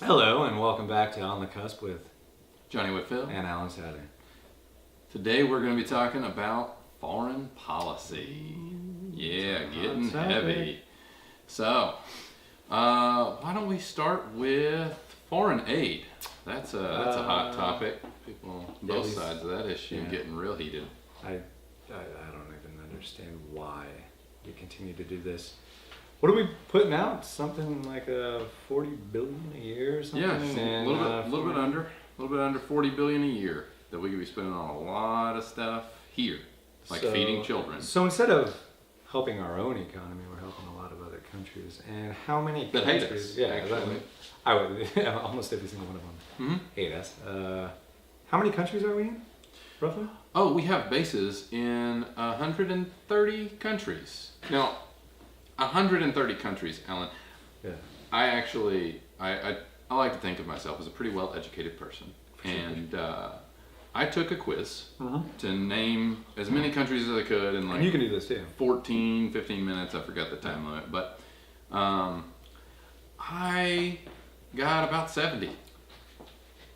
Hello, and welcome back to On the Cusp with Johnny Whitfield. and Alan Sadler. Today we're going to be talking about foreign policy. Yeah, getting heavy. So, why don't we start with foreign aid? That's a hot topic. People on both sides of that issue getting real heated. I don't even understand why we continue to do this. What are we putting out? Something like $40 billion a year or something? Yeah, a little bit under 40 billion a year that we could be spending on a lot of stuff here, like feeding children. So instead of helping our own economy, we're helping a lot of other countries. And how many that countries? hate us, yeah, actually. I would almost every single one of them hate us. How many countries are we in, roughly? Oh, we have bases in 130 countries. Now, 130 countries, Alan. Yeah. I like to think of myself as a pretty well-educated person. And I took a quiz to name as many countries as I could in and you can do this too. 14, 15 minutes. I forgot the time limit. But I got about 70.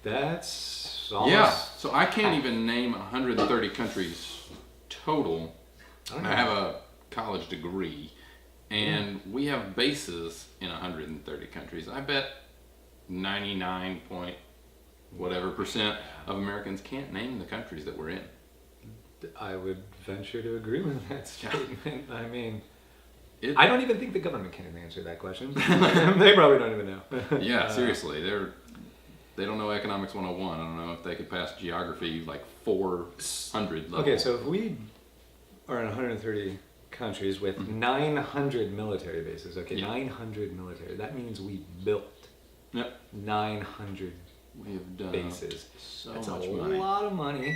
That's almost... Yeah, so I can't even name 130 countries total. I have a college degree, and we have bases in 130 countries. I bet 99 point whatever percent of Americans can't name the countries that we're in. I would venture to agree with that statement. I mean, I don't even think the government can answer that question. They probably don't even know. Yeah, seriously, they don't know economics 101. I don't know if they could pass geography like 400 level. Okay, so if we are in 130 countries with 900 military bases, 900 military, that means we built 900 we have done bases. That's a money. lot of money.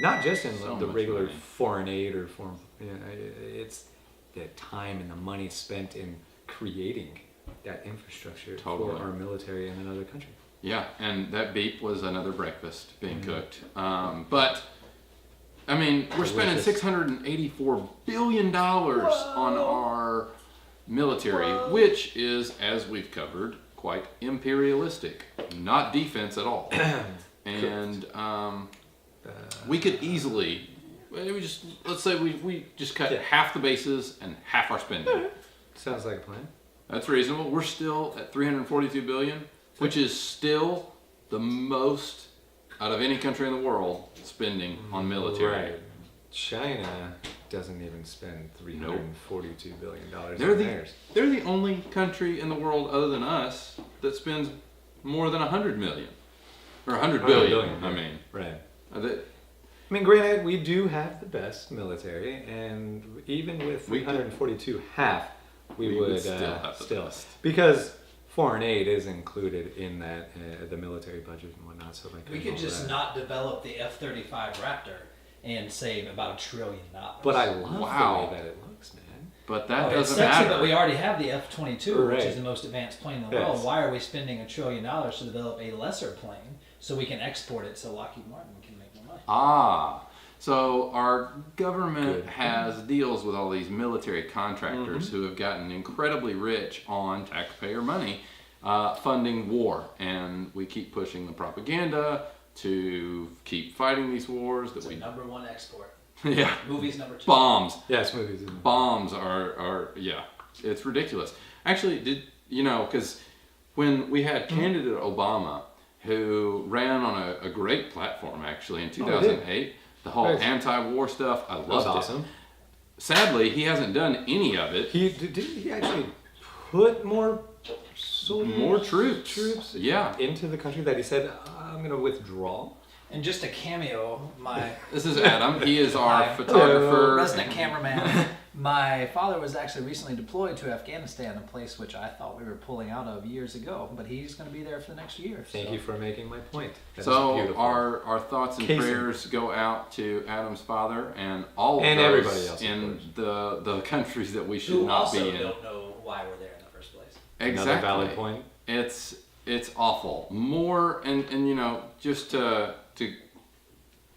Not just in So the much regular money. foreign aid or foreign, it's the time and the money spent in creating that infrastructure for our military in another country. Yeah, and that beep was another breakfast being cooked. But I mean, we're spending $684 billion on our military, which is, as we've covered, quite imperialistic, not defense at all. And we could easily, let's say we just cut half the bases and half our spending. Sounds like a plan. That's reasonable. We're still at 342 billion, which is still the most out of any country in the world spending on military. Right. China doesn't even spend $342 billion They're on the theirs. they're the only country in the world other than us that spends more than 100 million or 100 billion. I mean, right. That, I mean, granted, we do have the best military, and even with 342 half, we would still have the best. Because foreign aid is included in that the military budget and whatnot. So we could just not develop the F-35 Raptor and save about $1 trillion. But I love the way that it looks, man. but that It's doesn't sexy, matter. but we already have the F-22, Right. which is the most advanced plane in the Yes. world. Why are we spending $1 trillion to develop a lesser plane so we can export it so Lockheed Martin can make more money? So our government has deals with all these military contractors who have gotten incredibly rich on taxpayer money funding war. And we keep pushing the propaganda to keep fighting these wars. It's number one export. Yeah. Movies number 2. Bombs. Yes, movies. Bombs are it's ridiculous. Actually, because when we had candidate Obama, who ran on a great platform actually in 2008, the whole anti-war stuff, I loved it. Awesome. Sadly, he hasn't done any of it. Did he actually put more soldiers, More troops into the country that he said, I'm going to withdraw? And just a cameo, This is Adam. He is our photographer. resident cameraman. My father was actually recently deployed to Afghanistan, a place which I thought we were pulling out of years ago, but he's going to be there for the next year. Thank you for making my point. That is So beautiful. our thoughts and prayers go out to Adam's father and all of And those everybody else, in the countries that we should Who not also be in. don't know why we're there in the first place. Exactly. Another valid point. It's awful. More and just to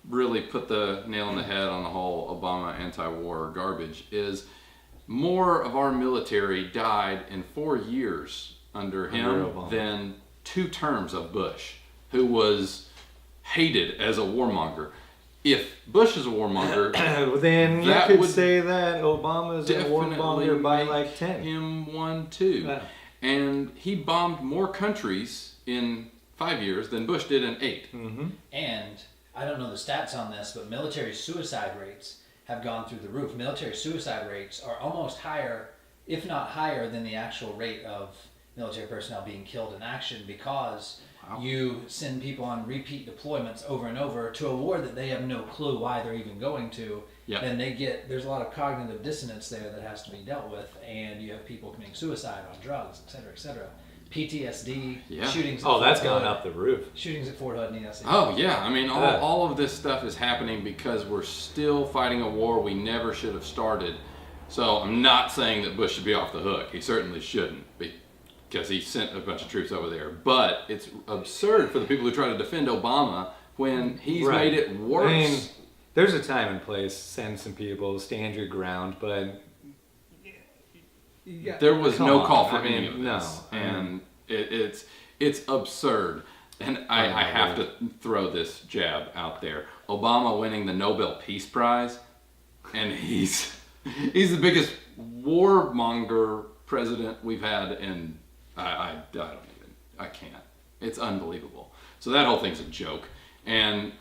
really put the nail on the head on the whole Obama anti-war garbage is more of our military died in 4 years under him than 2 terms of Bush, who was hated as a warmonger. If Bush is a warmonger, then you that could would say that Obama's a warmonger by like 10. Him one too. Yeah. And he bombed more countries in 5 years than Bush did in 8. Mm-hmm. And I don't know the stats on this, but military suicide rates have gone through the roof. Military suicide rates are almost higher, if not higher, than the actual rate of military personnel being killed in action, because you send people on repeat deployments over and over to a war that they have no clue why they're even going to. Yep. Then there's a lot of cognitive dissonance there that has to be dealt with, and you have people committing suicide on drugs, et cetera, et cetera. PTSD, shootings. Oh, that's gone up the roof. Shootings at Fort Hood and ESC. Oh yeah, I mean all of this stuff is happening because we're still fighting a war we never should have started. So I'm not saying that Bush should be off the hook. He certainly shouldn't be, because he sent a bunch of troops over there. But it's absurd for the people who try to defend Obama when he's made it worse. I mean, there's a time and place. Send some people, stand your ground, but there was no call for any of this. No, and it's absurd. And I have to throw this jab out there. Obama winning the Nobel Peace Prize, and he's the biggest warmonger president we've had in I can't. It's unbelievable. So that whole thing's a joke, and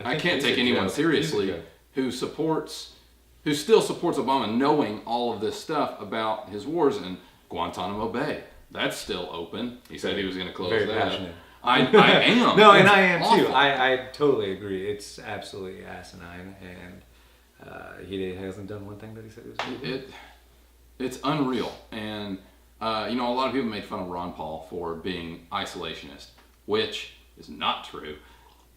I can't take anyone seriously who still supports Obama, knowing all of this stuff about his wars. And Guantanamo Bay, that's still open. He said he was going to close very that. Passionate. I am. No, and I am awful. too. I totally agree. It's absolutely asinine, and he hasn't done one thing that he said he was going to do. It's unreal. And a lot of people made fun of Ron Paul for being isolationist, which is not true.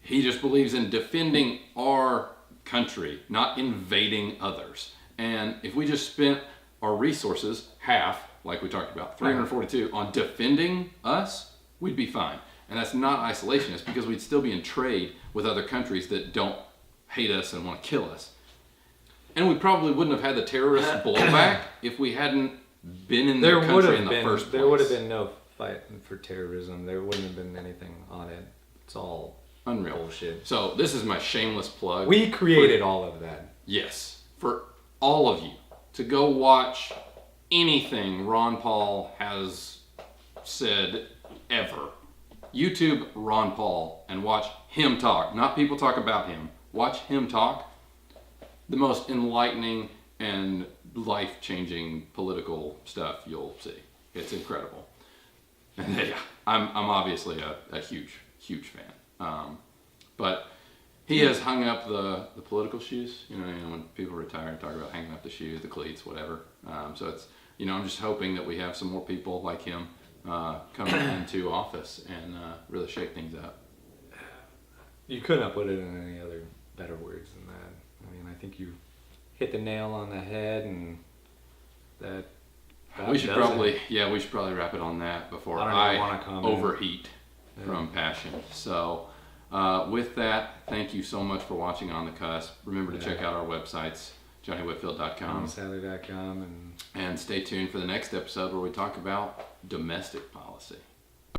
He just believes in defending our country, not invading others. And if we just spent our resources, half, like we talked about, 342, on defending us, we'd be fine. And that's not isolationist, because we'd still be in trade with other countries that don't hate us and want to kill us. And we probably wouldn't have had the terrorist blowback if we hadn't been in their country in the first place. There would have been no fight for terrorism. There wouldn't have been anything on it. It's all unreal bullshit. So this is my shameless plug. We created all of that. Yes, for all of you to go watch anything Ron Paul has said ever. YouTube Ron Paul and watch him talk. Not people talk about him. Watch him talk. The most enlightening and life-changing political stuff you'll see. It's incredible. And yeah, I'm obviously a huge fan. But he has hung up the political shoes. When people retire, talk about hanging up the shoes, the cleats, whatever. So it's, I'm just hoping that we have some more people like him coming into office and really shake things up. You couldn't have put it in any other better words than that. I think you hit the nail on the head, and that we should probably wrap it on that before I overheat from passion. So with that, thank you so much for watching On the Cusp. Remember to check out our websites, JohnnyWhitfield.com, Sally.com, and stay tuned for the next episode where we talk about domestic policy.